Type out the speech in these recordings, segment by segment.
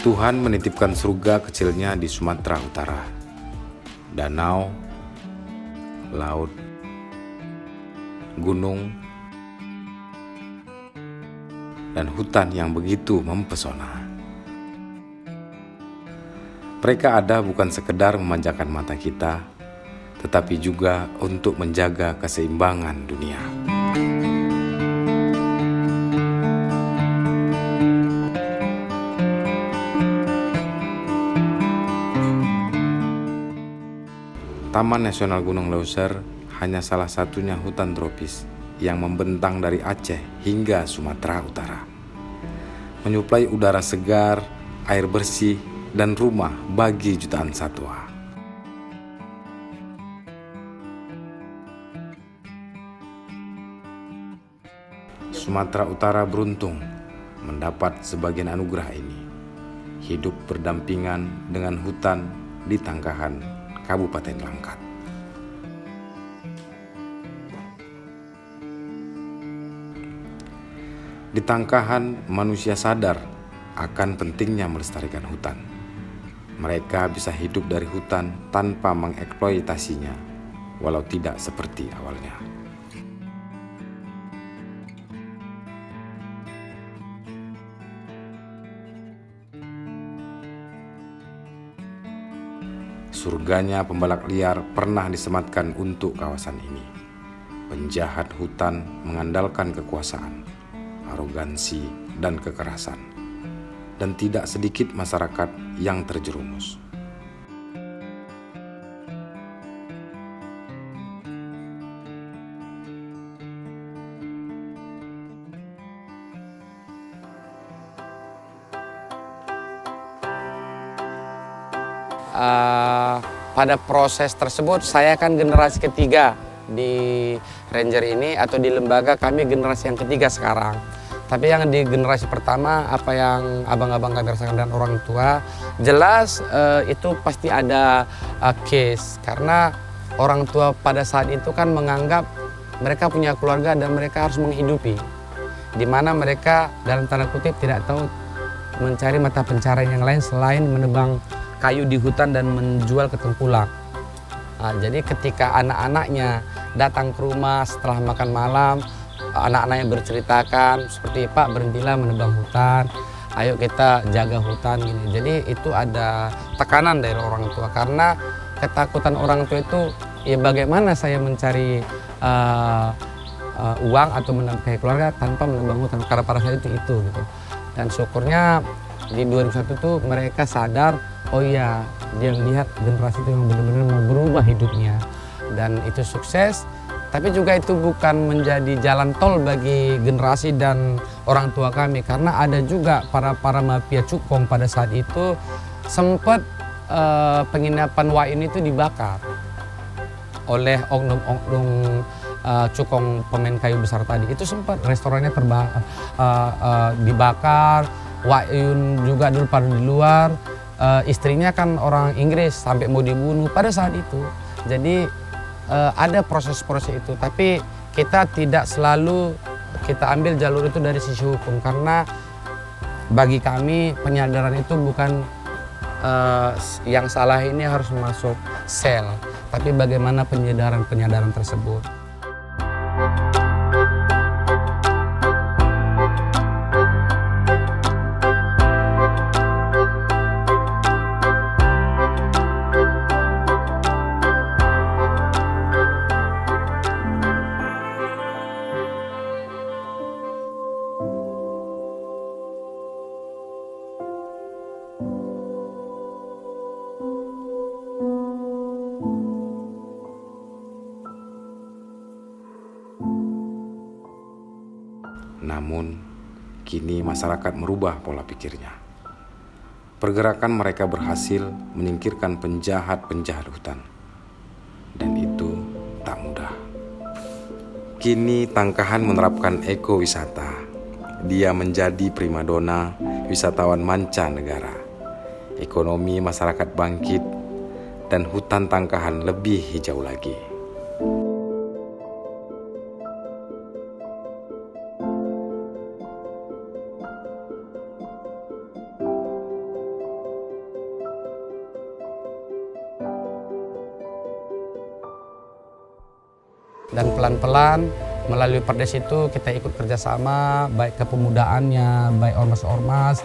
Tuhan menitipkan surga kecilnya di Sumatera Utara. Danau, laut, gunung, dan hutan yang begitu mempesona. Mereka ada bukan sekedar memanjakan mata kita, tetapi juga untuk menjaga keseimbangan dunia. Taman Nasional Gunung Leuser hanya salah satunya hutan tropis yang membentang dari Aceh hingga Sumatera Utara. Menyuplai udara segar, air bersih, dan rumah bagi jutaan satwa. Sumatera Utara beruntung mendapat sebagian anugerah ini. Hidup berdampingan dengan hutan di Tangkahan, Kabupaten Langkat. Di Tangkahan, manusia sadar akan pentingnya melestarikan hutan. Mereka bisa hidup dari hutan tanpa mengeksploitasinya, walau tidak seperti awalnya. Surganya pembalak liar pernah disematkan untuk kawasan ini. Penjahat hutan mengandalkan kekuasaan, arogansi, dan kekerasan. Dan tidak sedikit masyarakat yang terjerumus. Pada proses tersebut saya kan generasi ketiga di Ranger ini, atau di lembaga kami generasi yang ketiga sekarang. Tapi yang di generasi pertama, apa yang abang-abang kami rasakan dan orang tua, jelas itu pasti ada case. Karena orang tua pada saat itu kan menganggap mereka punya keluarga dan mereka harus menghidupi. Di mana mereka dalam tanda kutip tidak tahu mencari mata pencaharian yang lain selain menebang kayu di hutan dan menjual ke tengkulak. Nah, jadi ketika anak-anaknya datang ke rumah setelah makan malam, anak-anaknya berceritakan seperti, "Pak, berhentilah menebang hutan, ayo kita jaga hutan," gini. Jadi itu ada tekanan dari orang tua, karena ketakutan orang tua itu, ya bagaimana saya mencari uang atau menafkahi keluarga tanpa menebang hutan, karena pada saat itu gitu. Dan syukurnya di 2001 tuh mereka sadar, oh iya, dia lihat generasi itu yang benar-benar mau berubah hidupnya, dan itu sukses. Tapi juga itu bukan menjadi jalan tol bagi generasi dan orang tua kami, karena ada juga para mafia cukong pada saat itu sempat penginapan Wain itu dibakar oleh oknum-oknum cukong pemain kayu besar tadi. Itu sempat restorannya dibakar. Wain juga dulu pada di luar, istrinya kan orang Inggris sampai mau dibunuh pada saat itu. Jadi ada proses-proses itu, tapi kita tidak selalu kita ambil jalur itu dari sisi hukum, karena bagi kami penyadaran itu bukan yang salah ini harus masuk sel, tapi bagaimana penyadaran tersebut. Namun, kini masyarakat merubah pola pikirnya. pergerakan mereka berhasil menyingkirkan penjahat-penjahat hutan. Dan itu tak mudah. Kini Tangkahan menerapkan ekowisata. Dia menjadi primadona wisatawan mancanegara. Ekonomi masyarakat bangkit dan hutan Tangkahan lebih hijau lagi. Dan pelan-pelan melalui Perdes itu kita ikut kerjasama, baik kepemudaan,nya, baik ormas-ormas,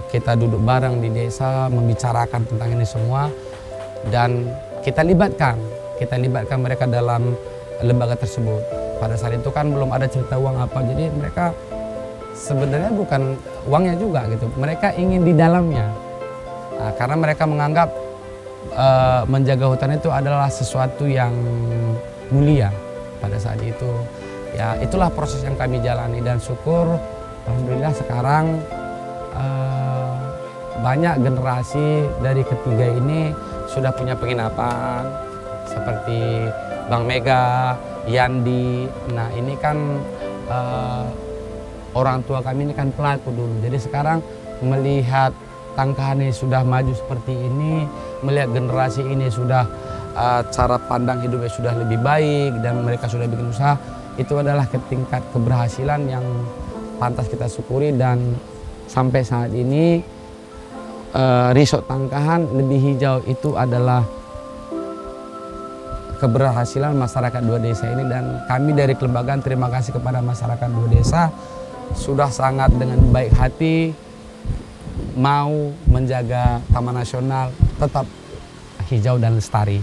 kita duduk bareng di desa membicarakan tentang ini semua dan kita libatkan mereka dalam lembaga tersebut. Pada saat itu kan belum ada cerita uang apa, jadi mereka sebenarnya bukan uangnya juga gitu, mereka ingin di dalamnya. Nah, karena mereka menganggap menjaga hutan itu adalah sesuatu yang mulia pada saat itu. Ya, itulah proses yang kami jalani dan syukur alhamdulillah sekarang banyak generasi dari ketiga ini sudah punya penginapan seperti Bang Mega, Yandi. Nah, ini kan orang tua kami ini kan pelaku dulu. Jadi sekarang melihat Tangkahan ini sudah maju seperti ini, melihat generasi ini sudah cara pandang hidupnya sudah lebih baik dan mereka sudah bikin usaha, itu adalah tingkat keberhasilan yang pantas kita syukuri. Dan sampai saat ini Resort Tangkahan lebih hijau itu adalah keberhasilan masyarakat dua desa ini, dan kami dari kelembagaan terima kasih kepada masyarakat dua desa sudah sangat dengan baik hati mau menjaga Taman Nasional tetap hijau dan lestari.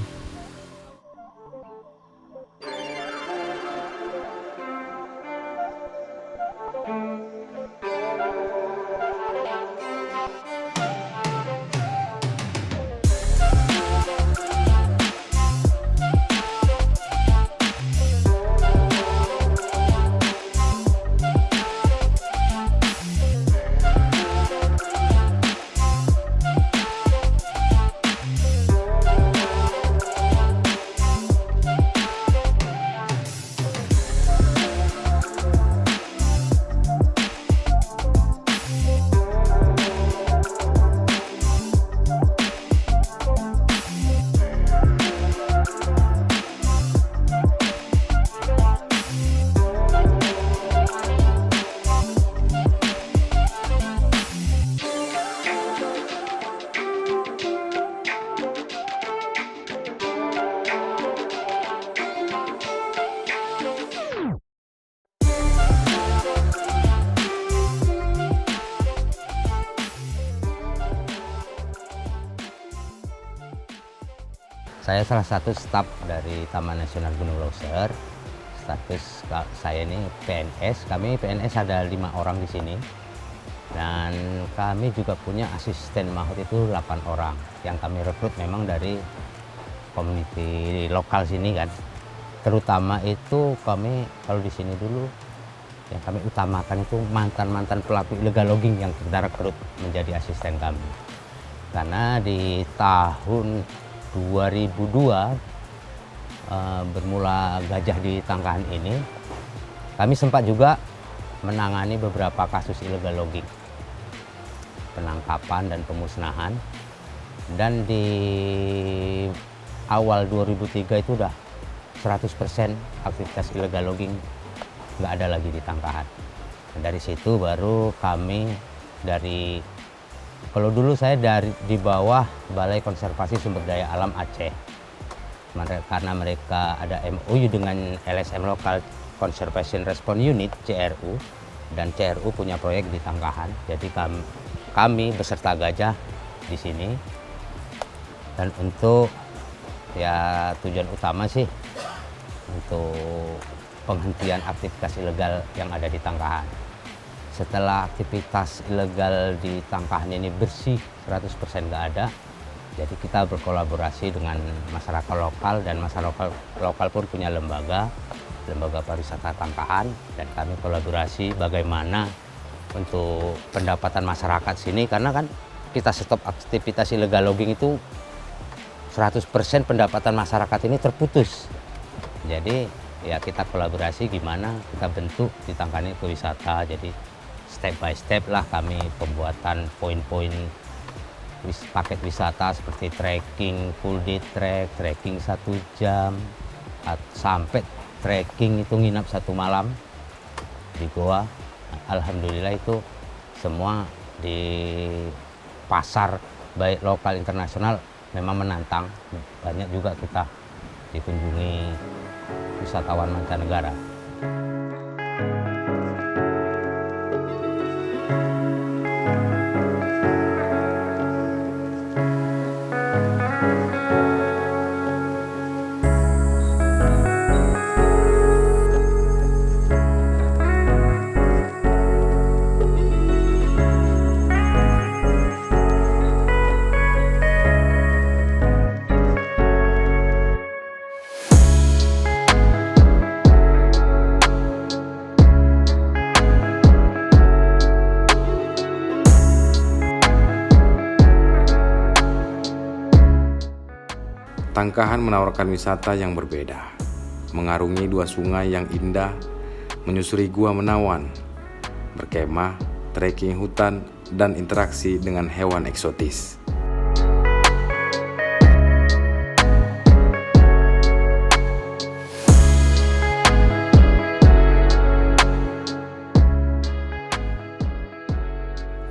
Saya salah satu staf dari Taman Nasional Gunung Leuser. Status saya ini PNS. Kami PNS ada 5 orang di sini. Dan kami juga punya asisten maut itu 8 orang. Yang kami rekrut memang dari komuniti lokal sini kan. Terutama itu kami kalau di sini dulu yang kami utamakan itu mantan-mantan pelaku illegal logging yang kita rekrut menjadi asisten kami. Karena di tahun 2002 bermula gajah di Tangkahan ini, kami sempat juga menangani beberapa kasus illegal logging, penangkapan dan pemusnahan. Dan di awal 2003 itu udah 100% aktivitas illegal logging nggak ada lagi di Tangkahan. Dan dari situ baru kami dari, kalau dulu saya di bawah Balai Konservasi Sumber Daya Alam Aceh. Karena mereka ada MOU dengan LSM Local Conservation Response Unit CRU, dan CRU punya proyek di Tangkahan. Jadi kami beserta gajah di sini. Dan untuk ya tujuan utama sih untuk penghentian aktivitas ilegal yang ada di Tangkahan. Setelah aktivitas ilegal di Tangkahan ini bersih, 100% nggak ada, jadi kita berkolaborasi dengan masyarakat lokal, dan masyarakat lokal pun punya lembaga pariwisata Tangkahan, dan kami kolaborasi bagaimana untuk pendapatan masyarakat sini, karena kan kita stop aktivitas illegal logging itu 100% pendapatan masyarakat ini terputus. Jadi ya kita kolaborasi gimana kita bentuk ditangani ke wisata. Jadi step by step lah kami pembuatan poin-poin paket wisata seperti trekking full day trek, trekking 1 jam, sampai trekking itu nginap 1 malam di Goa. Alhamdulillah itu semua di pasar baik lokal internasional memang menantang. Banyak juga kita dikunjungi wisatawan mancanegara. Tangkahan menawarkan wisata yang berbeda, mengarungi 2 sungai yang indah, menyusuri gua menawan, berkemah, trekking hutan, dan interaksi dengan hewan eksotis.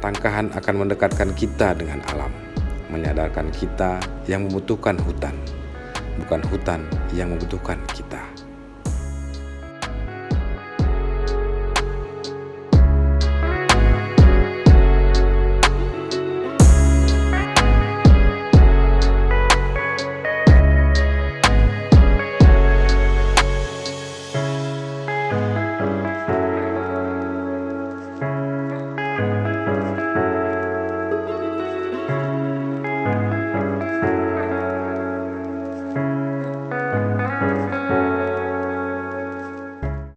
Tangkahan akan mendekatkan kita dengan alam, menyadarkan kita yang membutuhkan hutan, bukan hutan yang membutuhkan kita.